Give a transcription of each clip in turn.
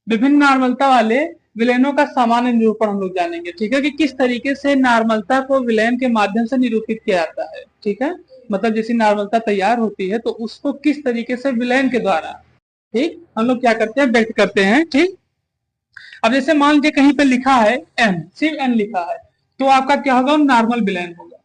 विभिन्न नॉर्मलता वाले विलयनों का सामान्य निरूपण हम लोग जानेंगे, ठीक है, कि किस तरीके से नॉर्मलता को विलयन के माध्यम से निरूपित किया जाता है, ठीक है, मतलब जैसी नॉर्मलता तैयार होती है तो उसको किस तरीके से विलयन के द्वारा, ठीक, हम लोग क्या करते हैं, व्यक्त करते हैं, ठीक। अब जैसे मान लीजिए कहीं पे लिखा है एन, सिर्फ एन लिखा है, तो आपका क्या होगा, नॉर्मल विलयन होगा।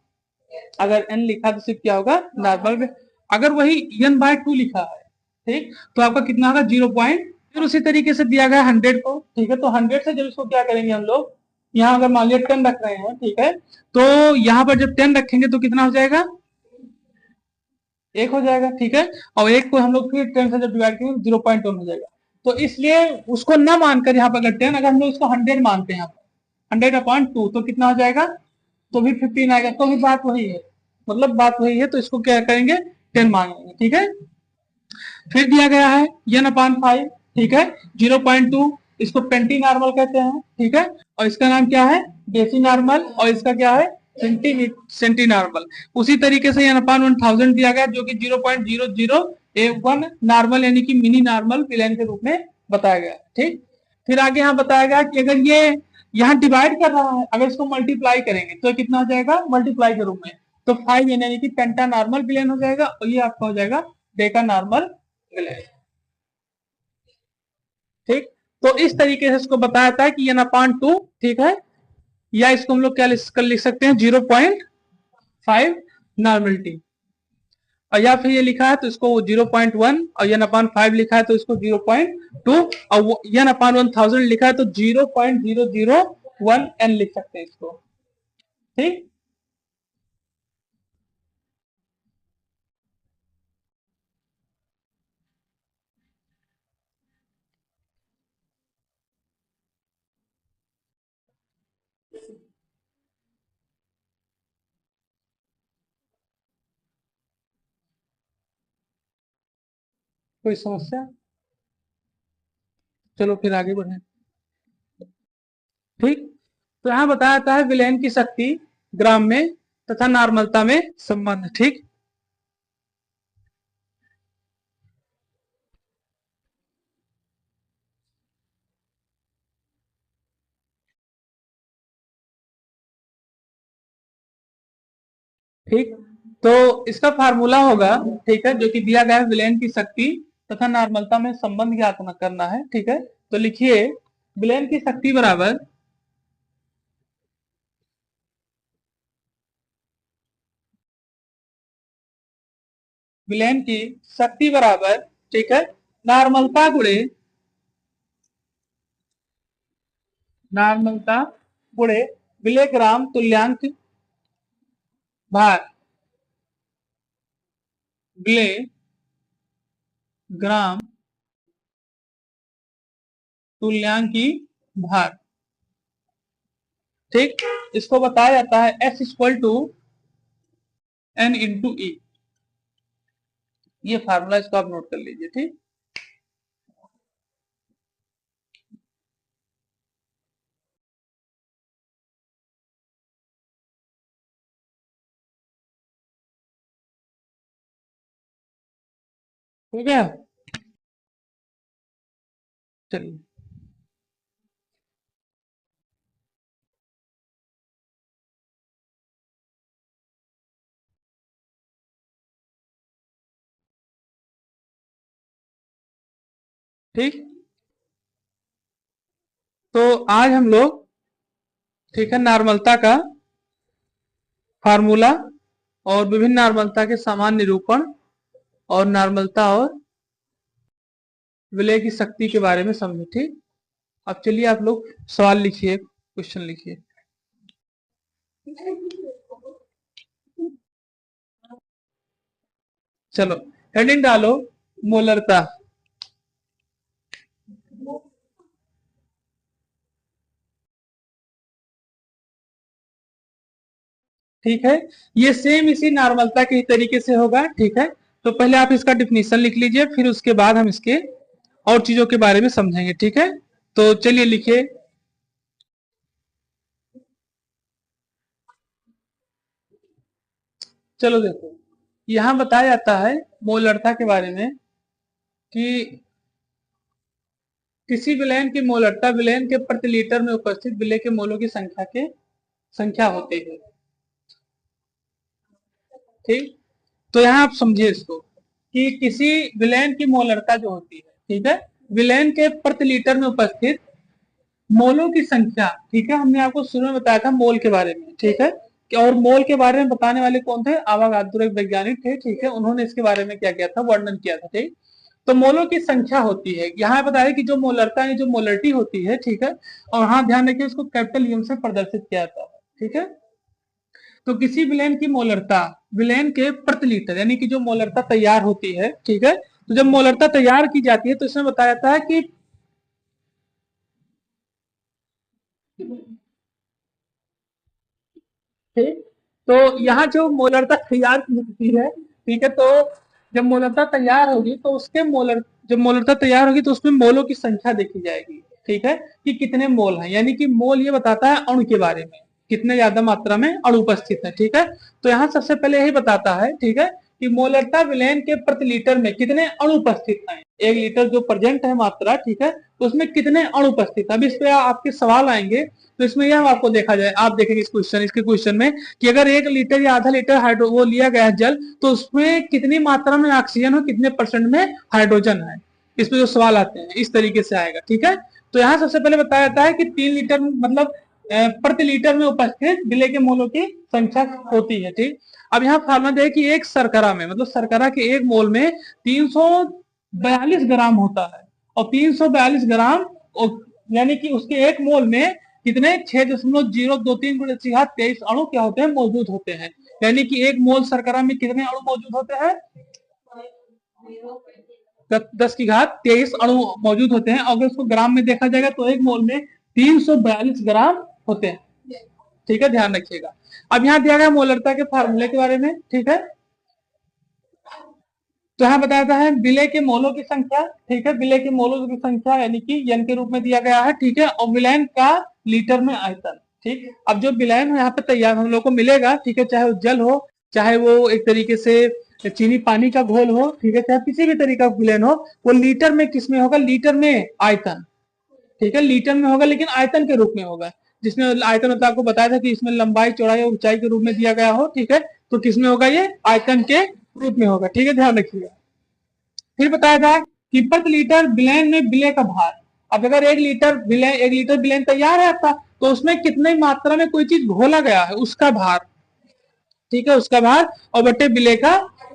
अगर एन लिखा तो सिर्फ क्या होगा, नॉर्मल। अगर वही एन बाय 2 लिखा है, ठीक, तो आपका कितना होगा, 0. फिर उसी तरीके से दिया गया 100 को, ठीक है, तो 100 से जब इसको क्या करेंगे हम लोग, यहाँ अगर मान लिया 10 रख रहे हैं, ठीक है, तो यहाँ पर जब 10 रखेंगे तो कितना हो जाएगा, 1 हो जाएगा, ठीक है, और 1 को हम लोग फिर 10 से जब डिवाइड करेंगे 0.1 हो जाएगा। तो इसलिए उसको न मानकर यहाँ पर अगर 10, अगर हम लोग इसको 100 मानते हैं, यहाँ पर 100/2 तो कितना हो जाएगा, तो भी 15 आएगा, तो भी बात वही है, मतलब बात वही है, तो इसको क्या करेंगे, 10 मानेंगे, ठीक है। फिर दिया गया है n/5, ठीक है, 0.2, इसको पेंटी नॉर्मल कहते हैं, ठीक है, और इसका नाम क्या है, डेसी नॉर्मल, और इसका क्या है, सेंटी नॉर्मल। उसी तरीके से n/1000 दिया गया, जो कि 0.0081 नॉर्मल यानी कि मिनी नॉर्मल विलयन के रूप में बताया गया, ठीक। फिर आगे यहाँ बताया गया कि अगर ये यहाँ डिवाइड कर रहा है, अगर इसको मल्टीप्लाई करेंगे तो कितना हो जाएगा, मल्टीप्लाई के रूप में, तो 5 यानी कि पेंटा नॉर्मल विलयन हो जाएगा, और ये आपका हो जाएगा डेका नॉर्मल विलयन, ठीक। तो इस तरीके से इसको बताया था कि n/2, ठीक है, या इसको हम लोग क्या लिख सकते हैं, 0.5 नॉर्मलिटी, और या फिर ये लिखा है तो इसको 0.1, और n/5 लिखा है तो इसको 0.2, और n/1000 लिखा है तो 0.001 n लिख सकते हैं इसको, ठीक। कोई समस्या, चलो फिर आगे बढ़े, ठीक। तो यहाँ बताया जाता है विलयन की शक्ति ग्राम में तथा नॉर्मलता में संबंध, ठीक। ठीक, तो इसका फार्मूला होगा, ठीक है, जो कि दिया गया है, विलयन की शक्ति तथा नॉर्मलता में संबंध ज्ञात करना है, ठीक है। तो लिखिए, विलयन की शक्ति बराबर विलयन की शक्ति बराबर, ठीक है, नॉर्मलता गुणे नॉर्मलता गुणे विलय ग्राम तुल्यांक भार, विलय ग्राम तुल्यांकी भार, ठीक। इसको बताया जाता है S = N × E। ये फार्मूला इसको आप नोट कर लीजिए, ठीक। हो गया, चलिए, ठीक। तो आज हम लोग, ठीक है, नॉर्मलता का फार्मूला और विभिन्न नॉर्मलता के सामान्य निरूपण और नॉर्मलता और विलय की शक्ति के बारे में समझे, ठीक। अब चलिए आप लोग सवाल लिखिए, क्वेश्चन लिखिए। चलो हेडिंग डालो, मोलरता, ठीक है, ये सेम इसी नॉर्मलता के तरीके से होगा, ठीक है। तो पहले आप इसका डिफिनीशन लिख लीजिए, फिर उसके बाद हम इसके और चीजों के बारे में समझेंगे, ठीक है। तो चलिए लिखिए, चलो देखो, यहां बताया जाता है मोलरता के बारे में कि किसी विलयन की मोलरता विलयन के प्रति लीटर में उपस्थित विलय के मोलों की संख्या होती है। ठीक, तो यहाँ आप समझिए इसको कि किसी विलयन की मोलरता जो होती है, ठीक है, विलयन के प्रति लीटर में उपस्थित मोलों की संख्या, ठीक है, हमने आपको शुरू में बताया था मोल के बारे में, ठीक है, और मोल के बारे में बताने वाले कौन थे, आवागाद्रो एक वैज्ञानिक थे, ठीक है, उन्होंने इसके बारे में क्या किया था, वर्णन किया था। ठीक, तो मोलों की संख्या होती है, यहाँ बताया कि जो मोलरता है, जो मोलरिटी होती है, ठीक है, और हाँ ध्यान रखिए इसको कैपिटल एम से प्रदर्शित किया जाता है। ठीक है, तो किसी विलेन की मोलरता विलेन के प्रति लीटर यानी कि जो मोलरता तैयार होती है, ठीक है, तो जब मोलरता तैयार की जाती है तो इसमें बताया जाता है कि ठीक, तो यहाँ जो मोलरता तैयार की होती है, ठीक है, तो जब मोलरता तैयार होगी तो उसके मोलर जब मोलरता तैयार होगी तो उसमें मोलों की संख्या देखी जाएगी। ठीक है, कि कितने मोल हैं, यानी कि मोल ये बताता है अणु के बारे में, कितने ज्यादा मात्रा में अणु उपस्थित है। ठीक है, तो यहाँ सबसे पहले यही बताता है, ठीक है, कि मोलरता विलयन के प्रति लीटर में कितने अणु उपस्थित हैं, 1 लीटर जो प्रेजेंट है मात्रा, ठीक है, तो उसमें कितने अणु उपस्थित है। अब इस पे आपके सवाल आएंगे, तो इसमें यह आपको देखा जाए, आप देखेंगे इसके क्वेश्चन में कि अगर 1 लीटर या आधा लीटर हाइड्रो वो लिया गया है जल, तो उसमें कितनी मात्रा में ऑक्सीजन और कितने परसेंट में हाइड्रोजन है, इस पे जो सवाल आते हैं इस तरीके से आएगा। ठीक है, तो यहाँ सबसे पहले बताया जाता है कि 3 लीटर मतलब प्रति लीटर में उपस्थित विलय के मोलों की संख्या होती है। ठीक, अब यहाँ फार्मूला दे कि एक शर्करा में मतलब शर्करा के एक मोल में 342 ग्राम होता है, और 342 ग्राम यानी कि उसके एक मोल में कितने 6.023 गुणित 23 अणु क्या होते हैं, मौजूद होते हैं। यानी कि एक मोल शर्करा में कितने अणु मौजूद होते हैं, 10 की घात 23 अणु मौजूद होते हैं। अगर उसको ग्राम में देखा जाएगा तो एक मोल में 342 ग्राम होते हैं। ठीक है, ध्यान रखिएगा। अब यहाँ दिया गया मोलरता के फार्मूले के बारे में। ठीक है, तो यहाँ बताया है विलय के मोलों की संख्या। ठीक है, विलय के मोलों की संख्या यानी कि एन के रूप में दिया गया है। ठीक है, और विलयन का लीटर में आयतन। ठीक, अब जो विलयन यहाँ पे तैयार हम लोग को मिलेगा, ठीक है, चाहे वो जल हो, चाहे वो एक तरीके से चीनी पानी का घोल हो, ठीक है, चाहे किसी भी तरीका का विलयन हो, वो लीटर में किसमें होगा, लीटर में आयतन। ठीक है, लीटर में होगा लेकिन आयतन के रूप में होगा, जिसमें आयतन होता आपको बताया था कि इसमें लंबाई चौड़ाई और ऊंचाई के रूप में दिया गया हो। ठीक है, तो किसमें होगा, ये आयतन के रूप में होगा। ठीक है, ध्यान रखिएगा। फिर बताया था कि प्रति लीटर विलयन में विलय का भार। अब अगर 1 लीटर विलयन तैयार है आपका, तो उसमें कितने मात्रा में कोई चीज घोला गया है उसका भार। ठीक है, उसका भार और बटे विलय का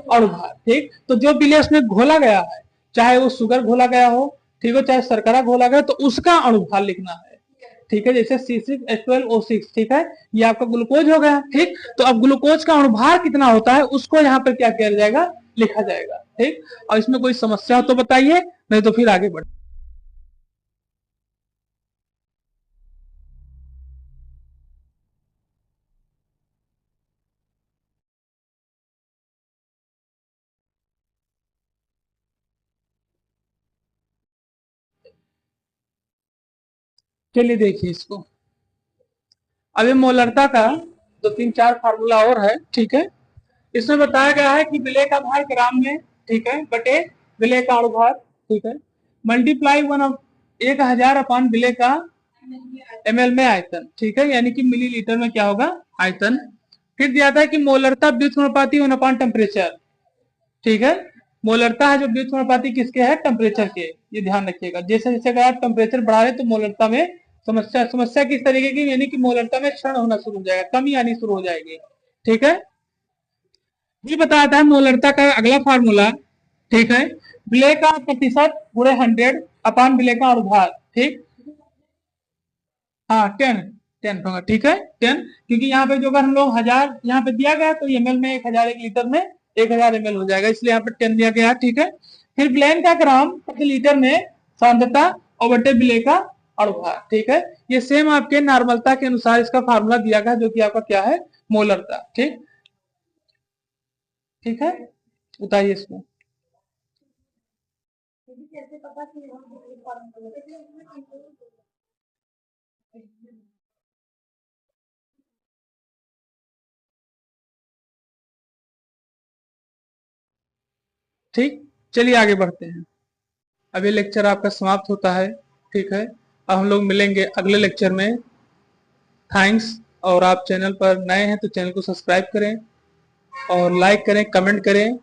और भार। ठीक, तो जो विलय उसमें घोला गया है, चाहे वो शुगर घोला गया हो, ठीक है, चाहे शर्करा घोला गया, तो उसका अणुभार लिखना है। ठीक है, जैसे C6H12O6, ठीक है, ये आपका ग्लूकोज हो गया। ठीक, तो अब ग्लूकोज का अणुभार कितना होता है उसको यहाँ पर क्या किया जाएगा, लिखा जाएगा। ठीक, और इसमें कोई समस्या हो तो बताइए, नहीं तो फिर आगे बढ़। चलिए देखिए इसको। अब ये मोलरता का 2 3 4 फार्मूला और है। ठीक है, इसमें बताया गया है कि विलय का भार ग्राम में, ठीक है, बटे विलय का अणुभार। ठीक है, मल्टीप्लाई 1000 अपान विलय का ml में आयतन। ठीक है, यानी कि मिलीलीटर में क्या होगा, आयतन। फिर दिया था कि मोलरता व्युत्क्रमानुपाती अपान टेम्परेचर। ठीक है, मोलरता है जो व्युत्क्रमानुपाती किसके है, टेम्परेचर के। ये ध्यान रखिएगा, जैसे जैसे अगर आप टेम्परेचर बढ़ा रहे तो मोलरता में समस्या समस्या किस तरीके की, यानी कि मोलरता में क्षरण होना शुरू हो जाएगा, कमी आनी शुरू हो जाएगी। ठीक है, ये बताया था मोलरता का अगला फार्मूला। ठीक है, विलय का प्रतिशत गुणे 100 अपान विलय का अनुभाग। ठीक, हाँ 10 होगा। ठीक है, 10, क्योंकि यहाँ पे जो अगर हम लोग 1000 यहाँ पे दिया गया तो एमएल में 1000, 1 लीटर में 1000 ml हो जाएगा, इसलिए यहाँ पे 10 दिया गया। ठीक है, फिर विलयन का ग्राम प्रति लीटर में सांद्रता और बटे विलय का अनुभाग। ठीक है, ये सेम आपके नॉर्मलता के अनुसार इसका फार्मूला दिया गया, जो कि आपका क्या है, मोलरता। ठीक, ठीक है, बताइए इसमें। ठीक, चलिए आगे बढ़ते हैं। अब ये लेक्चर आपका समाप्त होता है। ठीक है, अब हम लोग मिलेंगे अगले लेक्चर में। थैंक्स। और आप चैनल पर नए हैं तो चैनल को सब्सक्राइब करें और लाइक करें, कमेंट करें